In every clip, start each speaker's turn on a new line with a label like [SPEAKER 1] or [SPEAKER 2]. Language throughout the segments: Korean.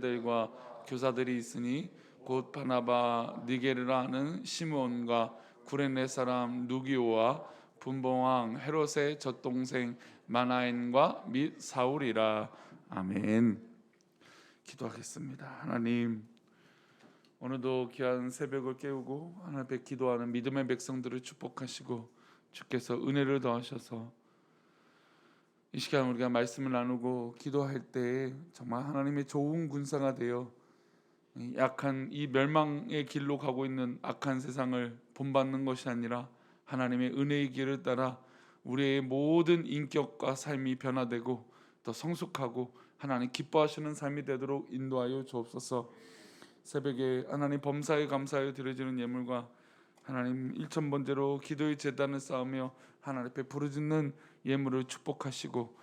[SPEAKER 1] 제자들과 교사들이 있으니 곧 바나바, 니게르라는 시므온과 구레네 사람 누기오와 분봉왕 헤롯의 젖동생 마나엔과 및 사울이라. 아멘. 기도하겠습니다. 하나님, 오늘도 귀한 새벽을 깨우고 하나님 앞에 기도하는 믿음의 백성들을 축복하시고 주께서 은혜를 더하셔서 이 시간 우리가 말씀을 나누고 기도할 때 정말 하나님의 좋은 군사가 되어 약한 이 멸망의 길로 가고 있는 악한 세상을 본받는 것이 아니라 하나님의 은혜의 길을 따라 우리의 모든 인격과 삶이 변화되고 더 성숙하고 하나님 기뻐하시는 삶이 되도록 인도하여 주옵소서. 새벽에 하나님 범사에 감사하여 드려지는 예물과 하나님 일천번제로 기도의 제단을 쌓으며 하나님 앞에 부르짖는 예물을 축복하시고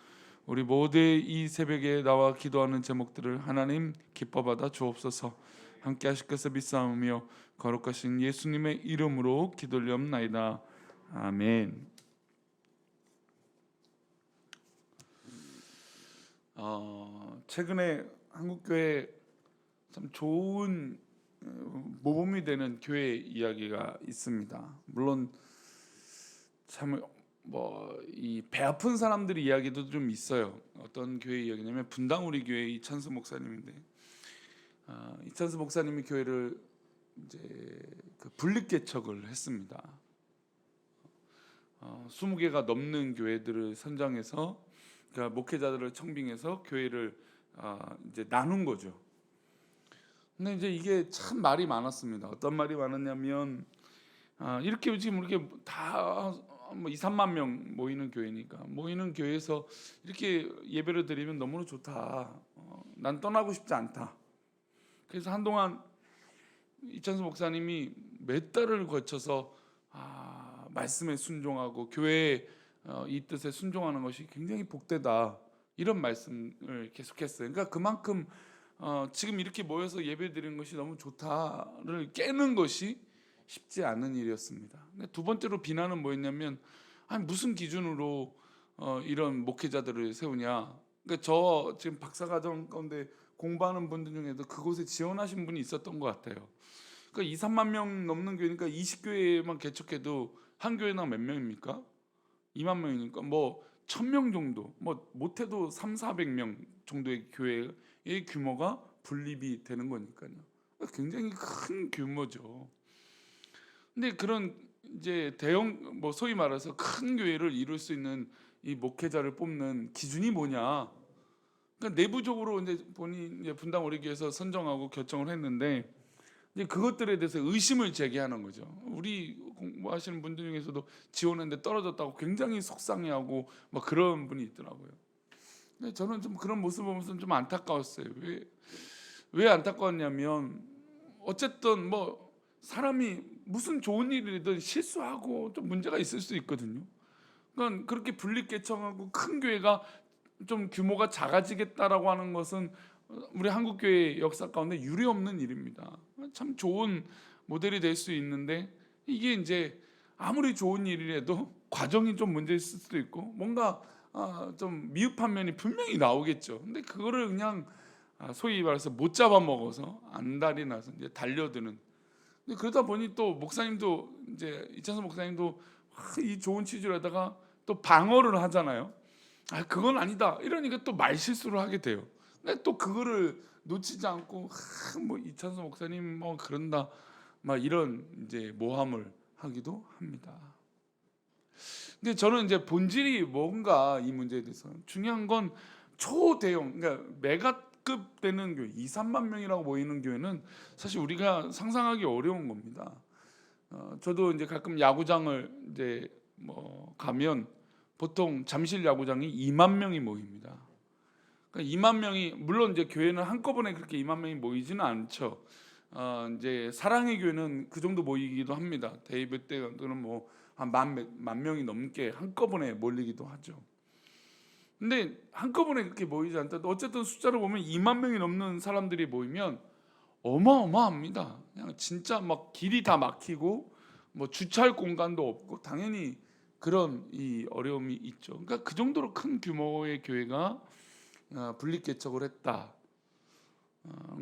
[SPEAKER 1] 우리 모두의 이 새벽에 나와 기도하는 제목들을 하나님 기뻐받아 주옵소서. 함께 하실 것을 믿사오며 거룩하신 예수님의 이름으로 기도드리옵나이다. 아멘. 최근에 한국교회 참 좋은 모범이 되는 교회 이야기가 있습니다. 물론 참 이 배 아픈 사람들의 이야기도 좀 있어요. 어떤 교회 이야기냐면 분당 우리 교회 이찬수 목사님인데, 이찬수 목사님이 교회를 이제 그 분립 개척을 했습니다. 20개가 넘는 교회들을 선정해서 그러니까 목회자들을 청빙해서 교회를 이제 나눈 거죠. 근데 이제 이게 참 말이 많았습니다. 어떤 말이 많았냐면 이렇게 지금 이렇게 다 뭐 2, 3만 명 모이는 교회니까 모이는 교회에서 이렇게 예배를 드리면 너무나 좋다. 난 떠나고 싶지 않다. 그래서 한동안 이찬수 목사님이 몇 달을 거쳐서 말씀에 순종하고 교회의 이 뜻에 순종하는 것이 굉장히 복되다, 이런 말씀을 계속했어요. 그러니까 그만큼 지금 이렇게 모여서 예배드리는 것이 너무 좋다를 깨는 것이 쉽지 않은 일이었습니다. 근데 두 번째로 비난은 뭐였냐면 무슨 기준으로 이런 목회자들을 세우냐. 그러니까 저 지금 박사과정 가운데 공부하는 분들 중에도 그곳에 지원하신 분이 있었던 것 같아요. 그러니까 2, 3만 명 넘는 교회니까 20교회만 개척해도 한 교회당 몇 명입니까? 2만 명이니까 뭐 1000명 정도, 뭐 못해도 3, 400명 정도의 교회의 규모가 분립이 되는 거니까요. 굉장히 큰 규모죠. 근데 그런 이제 대형 뭐 소위 말해서 큰 교회를 이룰 수 있는 이 목회자를 뽑는 기준이 뭐냐? 그러니까 내부적으로 이제 본인 이제 분당 우리교회에서 선정하고 결정을 했는데 이제 그것들에 대해서 의심을 제기하는 거죠. 우리 공부하시는 분들 중에서도 지원했는데 떨어졌다고 굉장히 속상해하고 막 그런 분이 있더라고요. 근데 저는 좀 그런 모습을 보면서 좀 안타까웠어요. 왜 안타까웠냐면 어쨌든 뭐 사람이 무슨 좋은 일이든 실수하고 좀 문제가 있을 수 있거든요. 그러니까 그렇게 분립 개척하고 큰 교회가 좀 규모가 작아지겠다라고 하는 것은 우리 한국 교회 역사 가운데 유례없는 일입니다. 참 좋은 모델이 될 수 있는데 이게 이제 아무리 좋은 일이라도 과정이 좀 문제 있을 수도 있고 뭔가 좀 미흡한 면이 분명히 나오겠죠. 근데 그거를 그냥 소위 말해서 못 잡아먹어서 안달이 나서 이제 달려드는. 근데 그러다 보니 또 목사님도 이제 이찬수 목사님도 이 좋은 취지로 하다가 또 방어를 하잖아요. 그건 아니다 이러니까 또 말실수를 하게 돼요. 근데 또 그거를 놓치지 않고 뭐 이찬수 목사님 뭐 그런다 막 이런 이제 모함을 하기도 합니다. 근데 저는 이제 본질이 뭔가 이 문제에 대해서 중요한 건 초대형, 그러니까 메가급 되는 교회 2, 3만 명이라고 모이는 교회는 사실 우리가 상상하기 어려운 겁니다. 저도 이제 가끔 야구장을 이제 뭐 가면 보통 잠실 야구장이 2만 명이 모입니다. 그러니까 2만 명이 물론 이제 교회는 한꺼번에 그렇게 2만 명이 모이지는 않죠. 이제 사랑의 교회는 그 정도 모이기도 합니다. 데이비드 때는 뭐 한 만 명이 넘게 한꺼번에 몰리기도 하죠. 근데 한꺼번에 그렇게 모이지 않더라도 어쨌든 숫자를 보면 2만 명이 넘는 사람들이 모이면 어마어마합니다. 그냥 진짜 막 길이 다 막히고 뭐 주차할 공간도 없고 당연히 그런 이 어려움이 있죠. 그러니까 그 정도로 큰 규모의 교회가 분립 개척을 했다.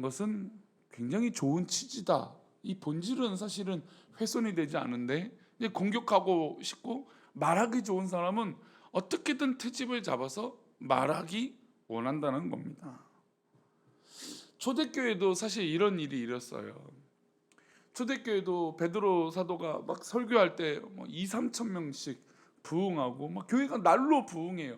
[SPEAKER 1] 것은 굉장히 좋은 취지다. 이 본질은 사실은 훼손이 되지 않은데 이제 공격하고 싶고 말하기 좋은 사람은 어떻게든 트집을 잡아서 말하기 원한다는 겁니다. 초대교회도 사실 이런 일이 일었어요. 초대교회도 베드로 사도가 막 설교할 때 2, 3천 명씩 부흥하고 막 교회가 날로 부흥해요.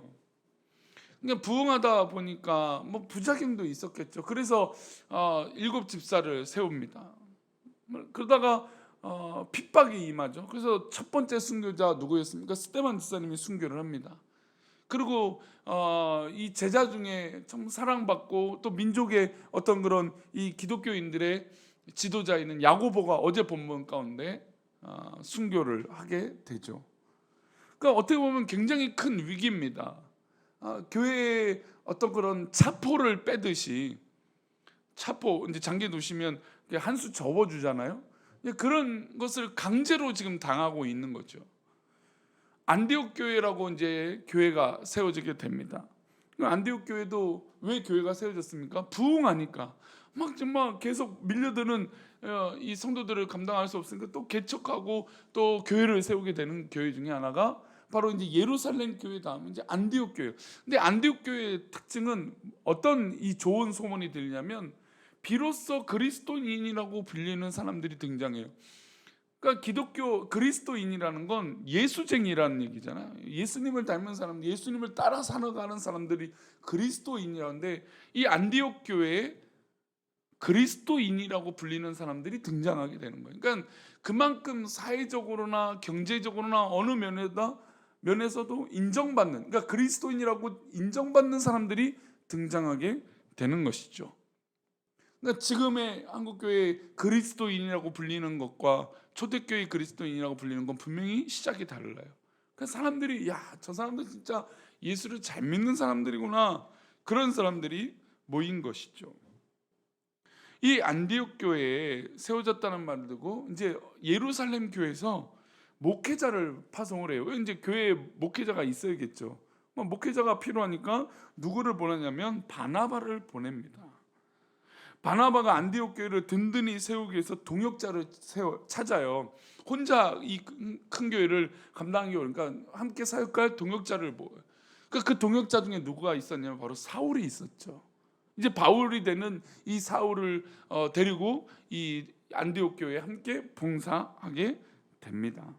[SPEAKER 1] 그러니까 부흥하다 보니까 뭐 부작용도 있었겠죠. 그래서 7집사를 세웁니다. 그러다가 핍박이 임하죠. 그래서 첫 번째 순교자 누구였습니까? 스데반 집사님이 순교를 합니다. 그리고 이 제자 중에 참 사랑받고 또 민족의 어떤 그런 이 기독교인들의 지도자인 야고보가 어제 본문 가운데 순교를 하게 되죠. 그러니까 어떻게 보면 굉장히 큰 위기입니다. 교회에 어떤 그런 차포를 빼듯이 차포 이제 장기 두시면 한 수 접어주잖아요. 그런 것을 강제로 지금 당하고 있는 거죠. 안디옥 교회라고 이제 교회가 세워지게 됩니다. 안디옥 교회도 왜 교회가 세워졌습니까? 부흥하니까 막 정말 계속 밀려드는 이 성도들을 감당할 수 없으니까 또 개척하고 또 교회를 세우게 되는 교회 중에 하나가 바로 이제 예루살렘 교회 다음 이제 안디옥 교회. 근데 안디옥 교회의 특징은 어떤 이 좋은 소문이 들냐면 비로소 그리스도인이라고 불리는 사람들이 등장해요. 그러니까 기독교 그리스도인이라는 건 예수쟁이라는 얘기잖아요. 예수님을 닮은 사람, 예수님을 따라 살아가는 사람들이 그리스도인이라는데 이 안디옥 교회에 그리스도인이라고 불리는 사람들이 등장하게 되는 거예요. 그러니까 그만큼 사회적으로나 경제적으로나 어느 면에서도 인정받는, 그러니까 그리스도인이라고 인정받는 사람들이 등장하게 되는 것이죠. 그러니까 지금의 한국교회 그리스도인이라고 불리는 것과 초대교회 그리스도인이라고 불리는 건 분명히 시작이 달라요. 그러니까 사람들이 저 사람들 진짜 예수를 잘 믿는 사람들이구나, 그런 사람들이 모인 것이죠. 이 안디옥 교회에 세워졌다는 말을 듣고 이제 예루살렘 교회에서 목회자를 파송을 해요. 이제 교회에 목회자가 있어야겠죠. 목회자가 필요하니까 누구를 보내냐면 바나바를 보냅니다. 바나바가 안디옥 교회를 든든히 세우기 위해서 동역자를 찾아요. 혼자 이 큰 교회를 감당하기 어려우니까 함께 사역할 동역자를 모아요. 그 동역자 중에 누구가 있었냐면 바로 사울이 있었죠. 이제 바울이 되는 이 사울을 데리고 이 안디옥 교회에 함께 봉사하게 됩니다.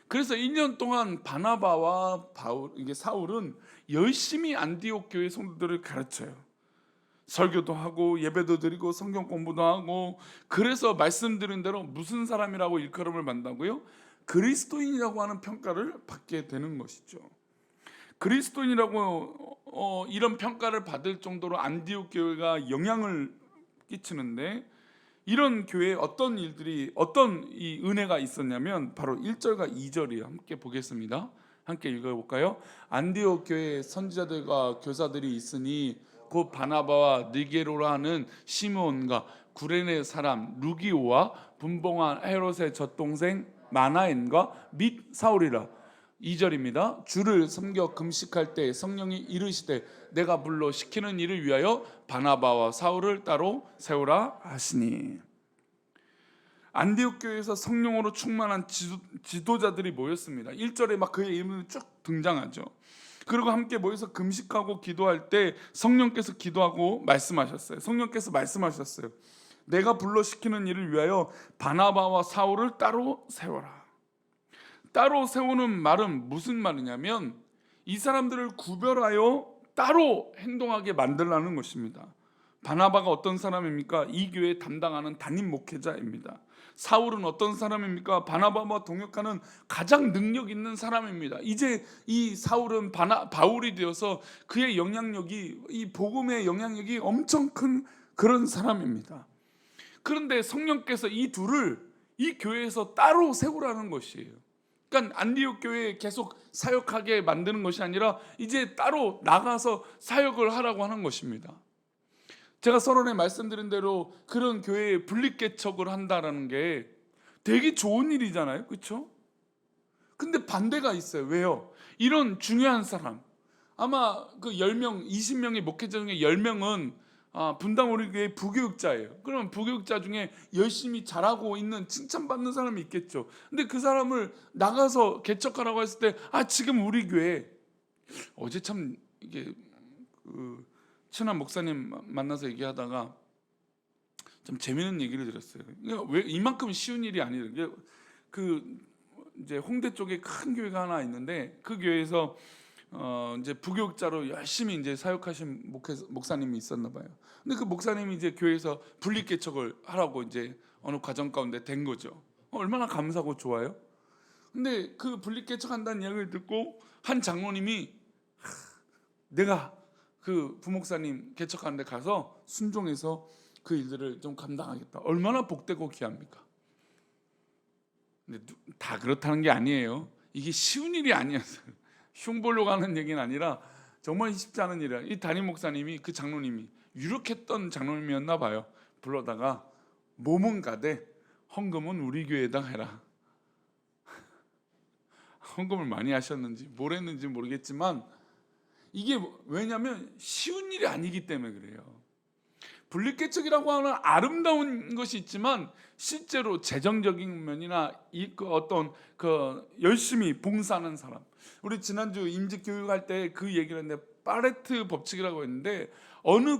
[SPEAKER 1] 그래서 1년 동안 바나바와 이게 사울은 열심히 안디옥 교회 성도들을 가르쳐요. 설교도 하고 예배도 드리고 성경 공부도 하고. 그래서 말씀드린 대로 무슨 사람이라고 일컬음을 받는다고요? 그리스도인이라고 하는 평가를 받게 되는 것이죠. 그리스도인이라고 이런 평가를 받을 정도로 안디옥 교회가 영향을 끼치는데, 이런 교회에 어떤 일들이, 어떤 이 은혜가 있었냐면 바로 1절과 2절이에요. 함께 보겠습니다. 함께 읽어볼까요? 안디옥 교회에 선지자들과 교사들이 있으니 곧 바나바와 니게로라 하는 시므온과 구레네 사람 루기오와 분봉한 헤롯의 젖동생 마나엔과 및 사울이라. 2절입니다. 주를 섬겨 금식할 때 성령이 이르시되 내가 불러 시키는 일을 위하여 바나바와 사울을 따로 세우라 하시니. 안디옥 교회에서 성령으로 충만한 지도자들이 모였습니다. 1절에 막 그의 이름이 쭉 등장하죠. 그리고 함께 모여서 금식하고 기도할 때 성령께서 기도하고 말씀하셨어요. 성령께서 말씀하셨어요. 내가 불러 시키는 일을 위하여 바나바와 사울을 따로 세워라. 따로 세우는 말은 무슨 말이냐면 이 사람들을 구별하여 따로 행동하게 만들라는 것입니다. 바나바가 어떤 사람입니까? 이 교회 담당하는 담임 목회자입니다. 사울은 어떤 사람입니까? 바나바와 동역하는 가장 능력 있는 사람입니다. 이제 이 사울은 바울이 되어서 그의 영향력이, 이 복음의 영향력이 엄청 큰 그런 사람입니다. 그런데 성령께서 이 둘을 이 교회에서 따로 세우라는 것이에요. 그러니까 안디옥 교회에 계속 사역하게 만드는 것이 아니라 이제 따로 나가서 사역을 하라고 하는 것입니다. 제가 서론에 말씀드린 대로 그런 교회에 분립개척을 한다는 게 되게 좋은 일이잖아요, 그렇죠? 근데 반대가 있어요. 왜요? 이런 중요한 사람, 아마 그 10명, 20명의 목회자 중에 10명은 분당 우리 교회 부교육자예요. 그러면 부교육자 중에 열심히 잘하고 있는 칭찬받는 사람이 있겠죠. 근데 그 사람을 나가서 개척하라고 했을 때 지금 우리 교회 어제 참 이게 그 친한 목사님 만나서 얘기하다가 좀 재미있는 얘기를 들었어요. 왜 이만큼 쉬운 일이 아니에요. 그 이제 홍대 쪽에 큰 교회가 하나 있는데 그 교회에서 이제 부교육자로 열심히 이제 사역하신 목사님이 있었나 봐요. 근데 그 목사님이 이제 교회에서 분립 개척을 하라고 이제 어느 과정 가운데 된 거죠. 얼마나 감사하고 좋아요. 근데 그 분립 개척한다는 이야기를 듣고 한 장로님이 내가 그 부목사님 개척하는 데 가서 순종해서 그 일들을 좀 감당하겠다. 얼마나 복되고 귀합니까? 근데 다 그렇다는 게 아니에요. 이게 쉬운 일이 아니었어요. 흉 보려고 하는 얘기는 아니라 정말 쉽지 않은 일이야. 이 담임 목사님이 그 장로님이 유력했던 장로님이었나 봐요. 불러다가 몸은 가되 헌금은 우리 교회에다 해라. 헌금을 많이 하셨는지 뭘 했는지 모르겠지만 이게 왜냐하면 쉬운 일이 아니기 때문에 그래요. 분립개척이라고 하는 아름다운 것이 있지만 실제로 재정적인 면이나 어떤 열심히 봉사하는 사람, 우리 지난주 임직 교육할 때 그 얘기를 했는데 파레트 법칙이라고 했는데 어느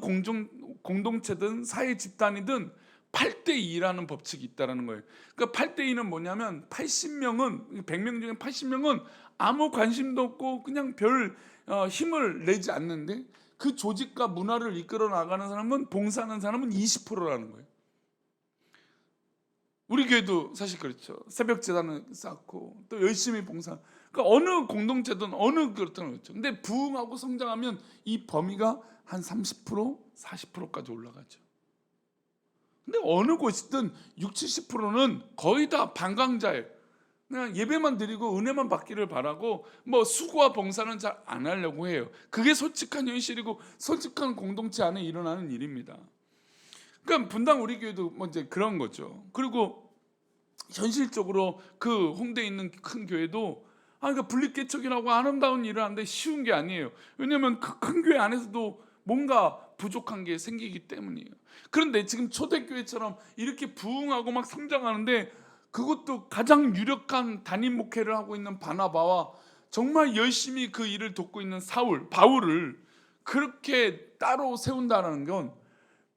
[SPEAKER 1] 공동체든 사회 집단이든 8대2라는 법칙이 있다는 거예요. 그러니까 8대2는 뭐냐면 80명은 100명 중에 80명은 아무 관심도 없고 그냥 별 힘을 내지 않는데 그 조직과 문화를 이끌어 나가는 사람은 봉사하는 사람은 20%라는 거예요. 우리 교회도 사실 그렇죠. 새벽 제단을 쌓고 또 열심히 봉사. 그러니까 어느 공동체든 어느 그렇다는 거죠. 근데 부흥하고 성장하면 이 범위가 한 30%, 40%까지 올라가죠. 근데 어느 곳이든 60, 70%는 거의 다 반강자예요. 그냥 예배만 드리고 은혜만 받기를 바라고 뭐 수고와 봉사는 잘 안 하려고 해요. 그게 솔직한 현실이고 솔직한 공동체 안에 일어나는 일입니다. 그러니까 분당 우리 교회도 뭐 이제 그런 거죠. 그리고 현실적으로 그 홍대에 있는 큰 교회도 그러니까 분립개척이라고 아름다운 일을 하는데 쉬운 게 아니에요. 왜냐하면 그 큰 교회 안에서도 뭔가 부족한 게 생기기 때문이에요. 그런데 지금 초대교회처럼 이렇게 부흥하고 막 성장하는데 그것도 가장 유력한 담임 목회를 하고 있는 바나바와 정말 열심히 그 일을 돕고 있는 바울을 그렇게 따로 세운다는 건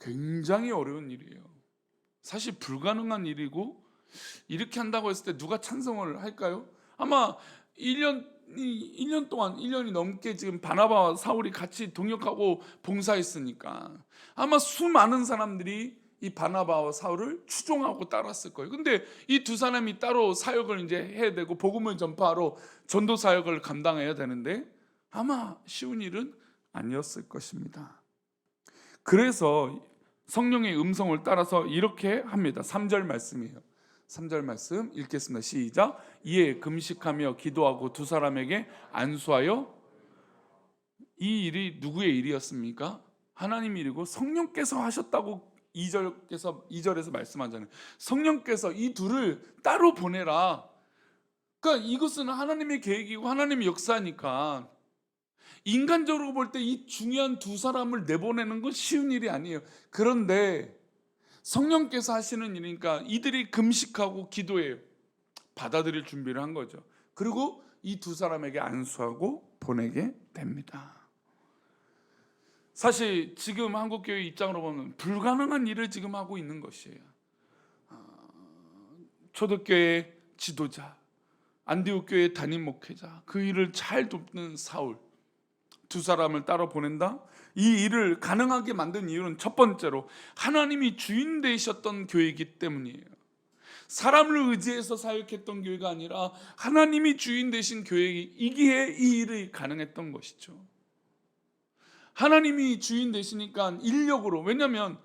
[SPEAKER 1] 굉장히 어려운 일이에요. 사실 불가능한 일이고 이렇게 한다고 했을 때 누가 찬성을 할까요? 아마 1년 동안 1년이 넘게 지금 바나바와 사울이 같이 동역하고 봉사했으니까 아마 수많은 사람들이 이 바나바와 사울을 추종하고 따랐을 거예요. 근데 이 두 사람이 따로 사역을 이제 해야 되고 복음을 전파하러 전도 사역을 감당해야 되는데 아마 쉬운 일은 아니었을 것입니다. 그래서 성령의 음성을 따라서 이렇게 합니다. 3절 말씀이에요. 3절 말씀 읽겠습니다. 시작. 이에 금식하며 기도하고 두 사람에게 안수하여. 이 일이 누구의 일이었습니까? 하나님 일이고 성령께서 하셨다고 2절에서 말씀하잖아요. 성령께서 이 둘을 따로 보내라. 그러니까 이것은 하나님의 계획이고 하나님의 역사니까 인간적으로 볼 때 이 중요한 두 사람을 내보내는 건 쉬운 일이 아니에요. 그런데 성령께서 하시는 일이니까 이들이 금식하고 기도해요. 받아들일 준비를 한 거죠. 그리고 이 두 사람에게 안수하고 보내게 됩니다. 사실 지금 한국교회 입장으로 보면 불가능한 일을 지금 하고 있는 것이에요. 초대교회 지도자, 안디옥교회 담임 목회자, 그 일을 잘 돕는 사울, 두 사람을 따로 보낸다? 이 일을 가능하게 만든 이유는 첫 번째로 하나님이 주인 되셨던 교회이기 때문이에요. 사람을 의지해서 사역했던 교회가 아니라 하나님이 주인 되신 교회이기에 이 일이 가능했던 것이죠. 하나님이 주인 되시니까 인력으로, 왜냐하면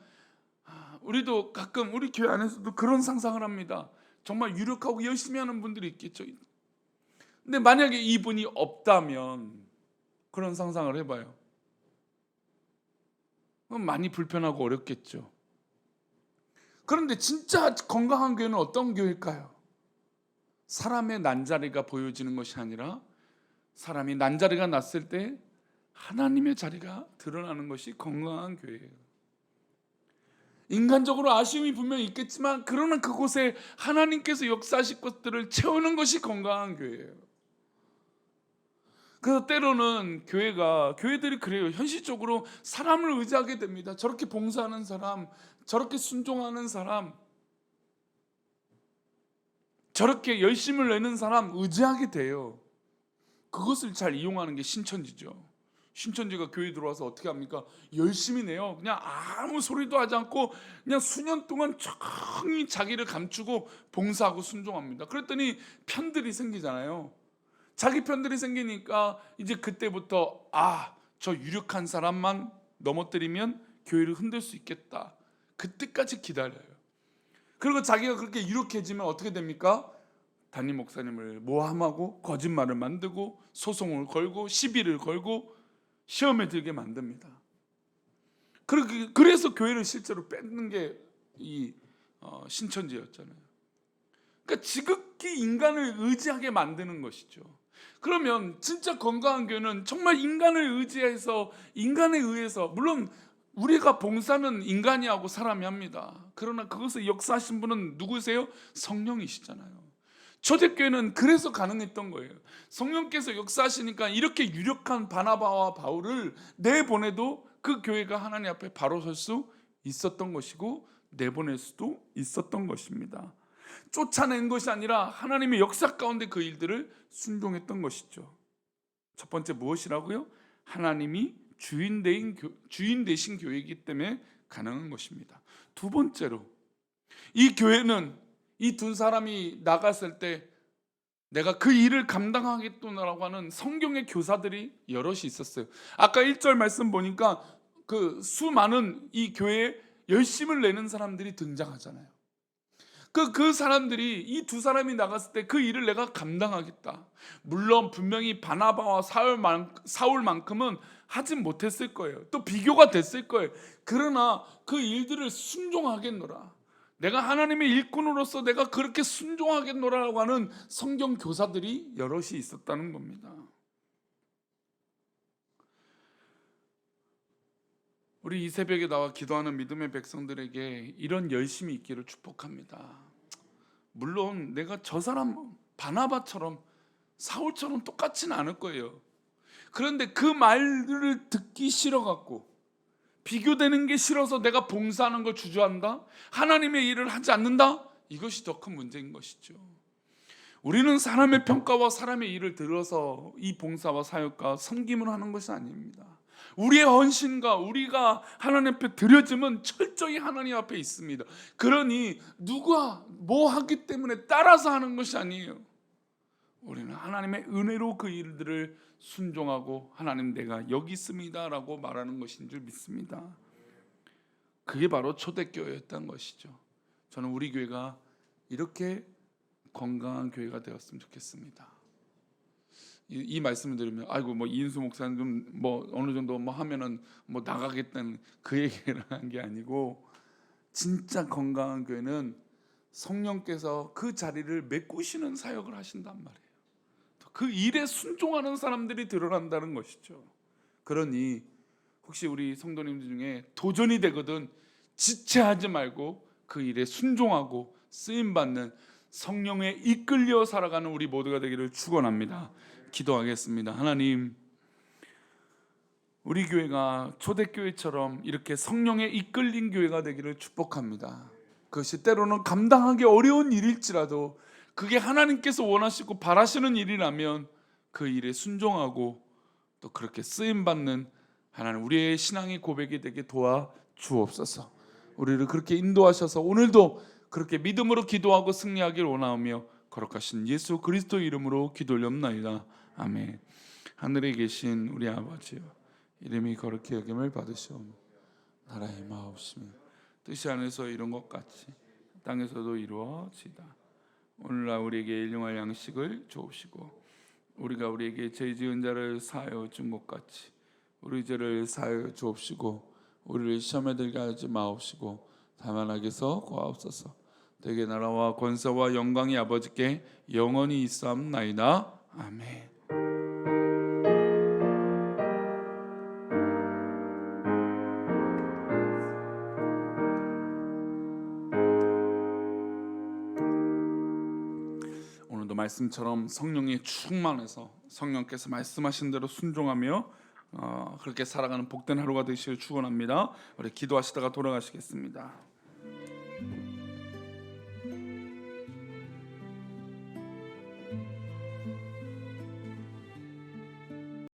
[SPEAKER 1] 우리도 가끔 우리 교회 안에서도 그런 상상을 합니다. 정말 유력하고 열심히 하는 분들이 있겠죠. 근데 만약에 이분이 없다면 그런 상상을 해봐요. 많이 불편하고 어렵겠죠. 그런데 진짜 건강한 교회는 어떤 교회일까요? 사람의 난자리가 보여지는 것이 아니라 사람이 난자리가 났을 때 하나님의 자리가 드러나는 것이 건강한 교회예요. 인간적으로 아쉬움이 분명히 있겠지만 그러나 그곳에 하나님께서 역사하실 것들을 채우는 것이 건강한 교회예요. 그래서 때로는 교회들이 그래요. 현실적으로 사람을 의지하게 됩니다. 저렇게 봉사하는 사람, 저렇게 순종하는 사람, 저렇게 열심을 내는 사람 의지하게 돼요. 그것을 잘 이용하는 게 신천지죠. 신천지가 교회 들어와서 어떻게 합니까? 열심히 내요. 그냥 아무 소리도 하지 않고 그냥 수년 동안 조용히 자기를 감추고 봉사하고 순종합니다. 그랬더니 편들이 생기잖아요. 자기 편들이 생기니까 이제 그때부터 저 유력한 사람만 넘어뜨리면 교회를 흔들 수 있겠다. 그때까지 기다려요. 그리고 자기가 그렇게 유력해지면 어떻게 됩니까? 담임 목사님을 모함하고 거짓말을 만들고 소송을 걸고 시비를 걸고 시험에 들게 만듭니다. 그래서 교회를 실제로 뺏는 게 이 신천지였잖아요. 그러니까 지극히 인간을 의지하게 만드는 것이죠. 그러면 진짜 건강한 교회는 정말 인간을 의지해서, 인간에 의해서, 물론 우리가 봉사는 인간이 하고 사람이 합니다. 그러나 그것을 역사하신 분은 누구세요? 성령이시잖아요. 초대교회는 그래서 가능했던 거예요. 성령께서 역사하시니까 이렇게 유력한 바나바와 바울을 내보내도 그 교회가 하나님 앞에 바로 설 수 있었던 것이고 내보낼 수도 있었던 것입니다. 쫓아낸 것이 아니라 하나님의 역사 가운데 그 일들을 순종했던 것이죠. 첫 번째 무엇이라고요? 하나님이 주인 되신 교회이기 때문에 가능한 것입니다. 두 번째로, 이 교회는 이 두 사람이 나갔을 때 내가 그 일을 감당하겠구나라고 하는 성경의 교사들이 여럿이 있었어요. 아까 1절 말씀 보니까 수많은 이 교회에 열심을 내는 사람들이 등장하잖아요. 그 사람들이, 이 두 사람이 나갔을 때 그 일을 내가 감당하겠다. 물론 분명히 바나바와 사울만큼은 하진 못했을 거예요. 또 비교가 됐을 거예요. 그러나 그 일들을 순종하겠노라. 내가 하나님의 일꾼으로서 내가 그렇게 순종하겠노라고 하는 성경 교사들이 여럿이 있었다는 겁니다. 우리 이 새벽에 나와 기도하는 믿음의 백성들에게 이런 열심이 있기를 축복합니다. 물론 내가 저 사람 바나바처럼 사울처럼 똑같지는 않을 거예요. 그런데 그 말들을 듣기 싫어갖고, 비교되는 게 싫어서 내가 봉사하는 걸 주저한다? 하나님의 일을 하지 않는다? 이것이 더 큰 문제인 것이죠. 우리는 사람의 평가와 사람의 일을 들어서 이 봉사와 사역과 섬김을 하는 것이 아닙니다. 우리의 헌신과 우리가 하나님 앞에 드려짐은 철저히 하나님 앞에 있습니다. 그러니 누가 뭐 하기 때문에 따라서 하는 것이 아니에요. 우리는 하나님의 은혜로 그 일들을 순종하고 하나님 내가 여기 있습니다 라고 말하는 것인 줄 믿습니다. 그게 바로 초대교회였던 것이죠. 저는 우리 교회가 이렇게 건강한 교회가 되었으면 좋겠습니다. 이 말씀을 들으면 아이고 뭐 이인수 목사님 좀 뭐 어느 정도 뭐 하면은 뭐 나가겠다는 그 얘기를 한 게 아니고, 진짜 건강한 교회는 성령께서 그 자리를 메꾸시는 사역을 하신단 말이에요. 그 일에 순종하는 사람들이 드러난다는 것이죠. 그러니 혹시 우리 성도님들 중에 도전이 되거든 지체하지 말고 그 일에 순종하고 쓰임받는 성령에 이끌려 살아가는 우리 모두가 되기를 축원합니다. 기도하겠습니다. 하나님, 우리 교회가 초대교회처럼 이렇게 성령에 이끌린 교회가 되기를 축복합니다. 그것이 때로는 감당하기 어려운 일일지라도 그게 하나님께서 원하시고 바라시는 일이라면 그 일에 순종하고 또 그렇게 쓰임받는 하나님, 우리의 신앙의 고백이 되게 도와 주옵소서. 우리를 그렇게 인도하셔서 오늘도 그렇게 믿음으로 기도하고 승리하길 원하오며 거룩하신 예수 그리스도 이름으로 기도 올려옵나이다. 아멘. 하늘에 계신 우리 아버지여, 이름이 거룩히 여김을 받으시오며 나라의 마옵시며 뜻이 하늘에서 이룬 것 같이 땅에서도 이루어지이다. 오늘날 우리에게 일용할 양식을 주옵시고 우리가 우리에게 죄 지은 자를 사하여 준 것 같이 우리 죄를 사하여 주옵시고 우리를 시험에 들게 하지 마옵시고 다만 악에서 구하옵소서. 되게 나라와 권세와 영광이 아버지께 영원히 있사옵나이다. 아멘. 말씀처럼 성령이 충만해서 성령께서 말씀하신 대로 순종하며 그렇게 살아가는 복된 하루가 되시길 축원합니다. 우리 기도하시다가 돌아가시겠습니다.